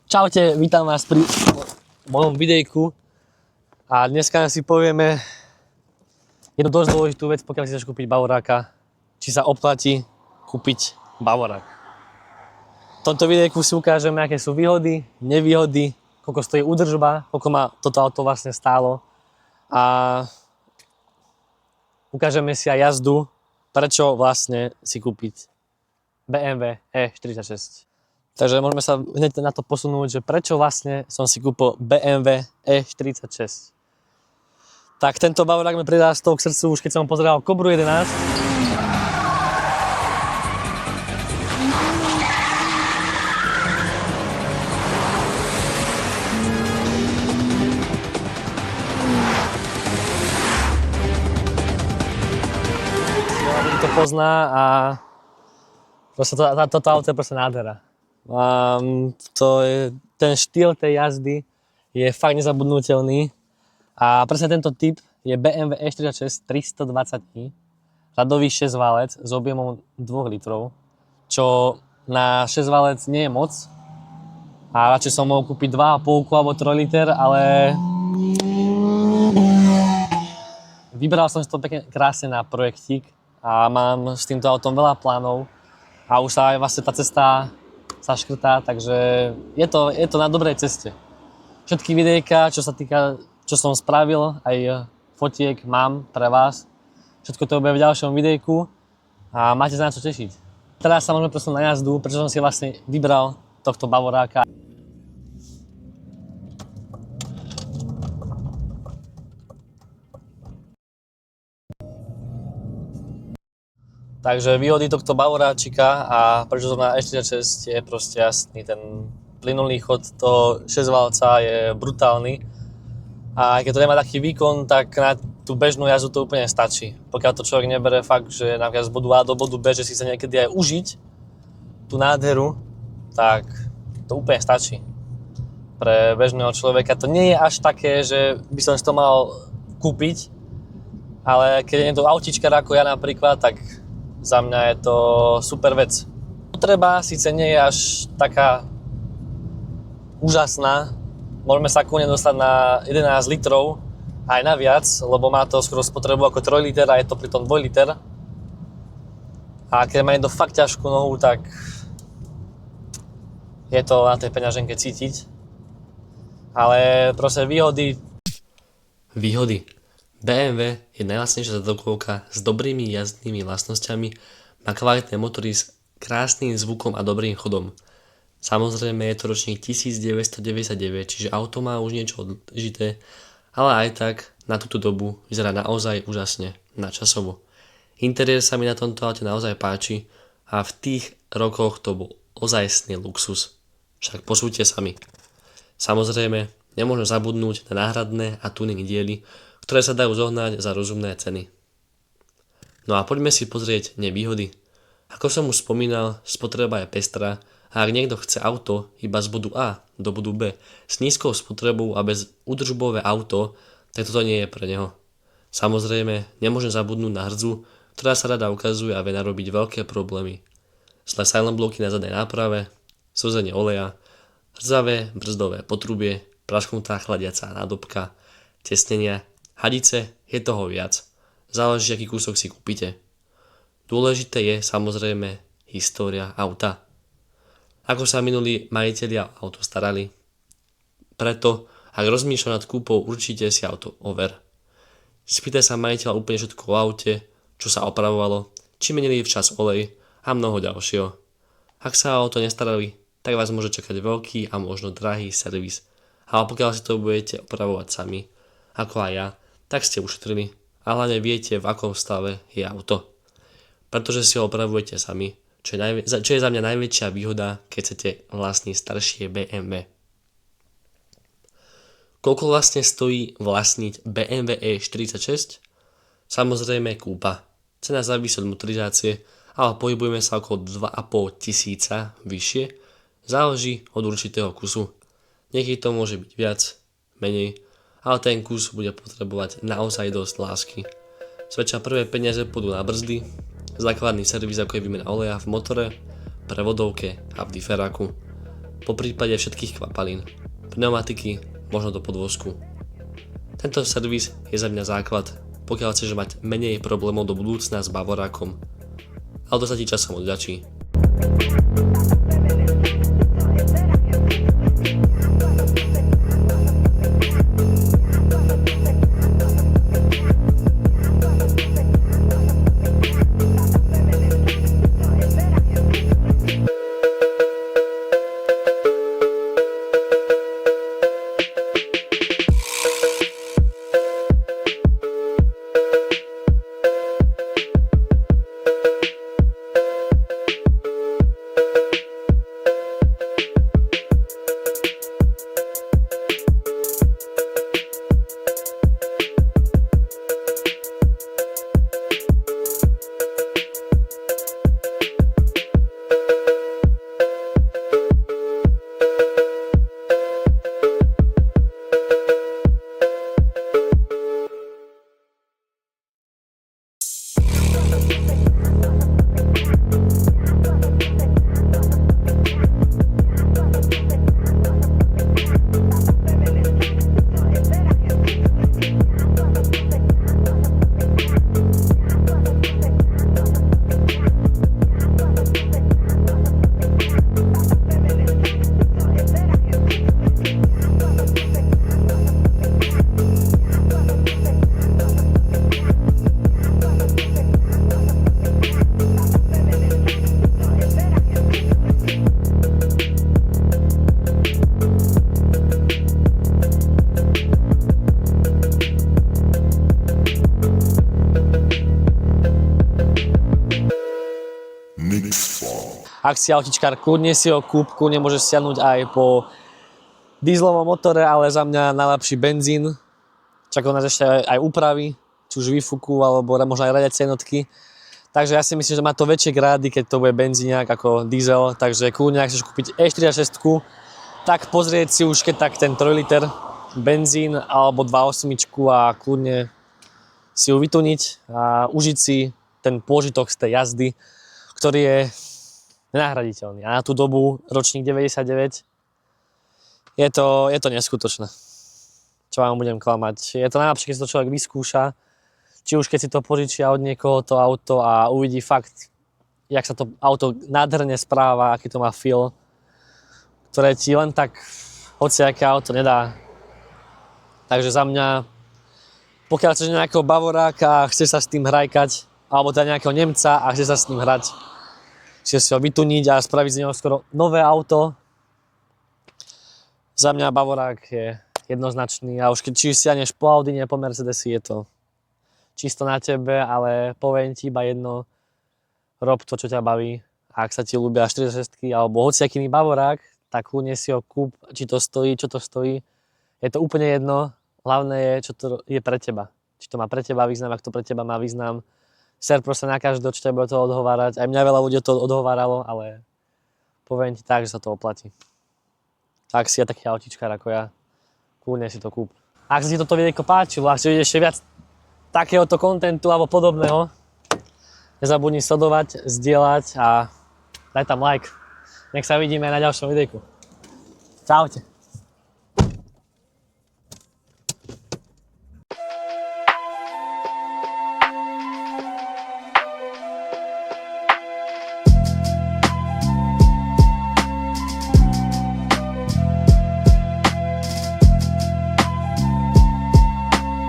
Čaute, vítam vás pri mojom videjku a dneska si povieme jednu dosť dôležitú vec, pokiaľ si chceš kúpiť bavoráka, či sa oplatí kúpiť bavorák. V tomto videjku si ukážeme, aké sú výhody, nevýhody, koľko stojí údržba, koľko ma toto auto vlastne stálo a ukážeme si aj jazdu, prečo vlastne si kúpiť BMW E46. Takže môžeme sa hneď na to posunúť, že prečo vlastne som si kúpil BMW E46. Tak tento bavorák mi prirastol k srdcu už keď som pozeral Cobru 11. To pozná a proste toto auto je proste nádhera. Ten štýl tej jazdy je fakt nezabudnutelný a presne tento typ je BMW E46 320i, radový 6-válec s objemom 2 litrov, čo na 6-válec nie je moc a radšej som mohol kúpiť 2,5 alebo 3 liter, ale vybral som si to pekne krásne na projektík a mám s týmto autom veľa plánov a už sa aj vlastne tá cesta sa škrtá, takže je to na dobrej ceste. Všetky videjka, čo som spravil, aj fotiek mám pre vás. Všetko to bude v ďalšom videjku a máte sa na čo tešiť. Teraz sa môžeme presunúť na jazdu, prečo som si vlastne vybral tohto bavoráka. Takže výhody tohto bavoráčika a prečo som na E46 je proste jasný. Ten plynulý chod toho 6-válca je brutálny a keď to nemá taký výkon, tak na tú bežnú jazdu to úplne stačí. Pokiaľ to človek nebere fakt, že napríklad z bodu A do bodu B, že si chce niekedy aj užiť tú nádheru, tak to úplne stačí. Pre bežného človeka to nie je až také, že by som si to mal kúpiť, ale keď je niekto autíčkar ako ja napríklad, tak za mňa je to super vec. Potreba síce nie je až taká úžasná, môžeme sa kľudne dostať na 11 litrov aj na viac, lebo má to skoro spotrebu ako 3 liter a je to pritom 2 liter. A keď má niekto fakt ťažkú nohu, tak je to na tej peňaženke cítiť. Ale proste výhody. BMW je najlacnejšia zadovkovka s dobrými jazdnými vlastnosťami, má kvalitné motory s krásnym zvukom a dobrým chodom. Samozrejme je to ročník 1999, čiže auto má už niečo odžité, ale aj tak na túto dobu vyzerá naozaj úžasne, nadčasovo. Interiér sa mi na tomto aute naozaj páči a v tých rokoch to bol ozajstný luxus. Však posúďte sami. Samozrejme, nemôžem zabudnúť na náhradné a tuning diely, ktoré sa dajú zohnať za rozumné ceny. No a poďme si pozrieť nevýhody. Ako som už spomínal, spotreba je pestrá a ak niekto chce auto iba z bodu A do bodu B s nízkou spotrebou a bez údržbové auto, tak toto nie je pre neho. Samozrejme, nemôžem zabudnúť na hrdzu, ktorá sa rada ukazuje a vie narobiť veľké problémy. Zlé silent bloky na zadnej náprave, slzenie oleja, hrzavé brzdové potrubie, prašknutá chladiaca nádobka, tesnenia, hadice, je toho viac. Záleží, aký kúsok si kúpite. Dôležité je samozrejme história auta. Ako sa minulí majitelia auto starali. Preto, ak rozmýšľam nad kúpou, určite si auto over. Spýtaj sa majiteľa úplne všetko o aute, čo sa opravovalo, či menili včas olej a mnoho ďalšieho. Ak sa o auto nestarali, tak vás môže čakať veľký a možno drahý servis. Ale pokiaľ si to budete opravovať sami, ako aj ja, tak ste ušetrili a hlavne viete, v akom stave je auto. Pretože si ho opravujete sami, čo je za mňa najväčšia výhoda, keď chcete vlastniť staršie BMW. Koľko vlastne stojí vlastniť BMW E46? Samozrejme kúpa. Cena závisí od motorizácie, ale pohybujeme sa okolo 2,5 tisíca vyššie, záleží od určitého kusu. Niekedy to môže byť viac, menej, ale ten kus bude potrebovať naozaj dosť lásky. Zväčša prvé peniaze pôjdu na brzdy, základný servis ako je výmena oleja v motore, prevodovke a v diferáku. poprípade všetkých kvapalín, pneumatiky, možno do podvozku. Tento servis je za mňa základ, pokiaľ chceš mať menej problémov do budúcna s Bavorákom. Ale to sa ti časom odľačí. Ak si autičkár, kľudne si ho kúp, kľudne môžeš stiahnuť aj po dieselovom motore, ale za mňa najlepší benzín. Čakujú nás ešte aj úpravy, či už výfuku, alebo možno aj radiace jednotky. Takže ja si myslím, že má to väčšie grády, keď to bude benzíniak ako diesel. Takže kľudne, ak chceš kúpiť E46, tak pozrieť si už keď tak ten 3 liter benzín alebo 2.8 a kľudne si ju vytuniť a užiť si ten pôžitok z tej jazdy, ktorý je nenahraditeľný. A na tú dobu, ročník 99, je to neskutočné. Čo vám budem klamať. Je to najlepšie, keď si to človek vyskúša. Či už keď si to požičia od niekoho to auto a uvidí fakt, jak sa to auto nádherne správa, aký to má feel, ktoré ti len tak hociaké auto nedá. Takže za mňa, pokiaľ chceš nejakého Bavoráka a chceš sa s tým hrajkať, alebo teda nejakého Nemca a chceš sa s ním hrať, chceš si ho vytuniť a spraviť z neho skoro nové auto. Za mňa Bavorák je jednoznačný a už keď či siahneš po Audine, po Mercedesi, je to čisto na tebe, ale poviem ti iba jedno, rob to, čo ťa baví. A ak sa ti ľúbia 46 alebo hociaký iný Bavorák, tak kľudne si ho kúp, či to stojí, čo to stojí. Je to úplne jedno, hlavné je, čo to je pre teba. Či to má pre teba význam, ak to pre teba má význam. Ser proste na každého, čo ťa bude to odhovárať. Aj mňa veľa ľudí to odhováralo, ale poviem ti tak, že sa to oplatí. Ak si ja taký autičkár ako ja, kľudne si to kúp. Ak sa ti toto videjko páčilo, ak si vidíš ešte viac takéhoto kontentu alebo podobného, nezabudni sledovať, zdieľať a daj tam like. Nech sa vidíme aj na ďalšom videjku. Čaute.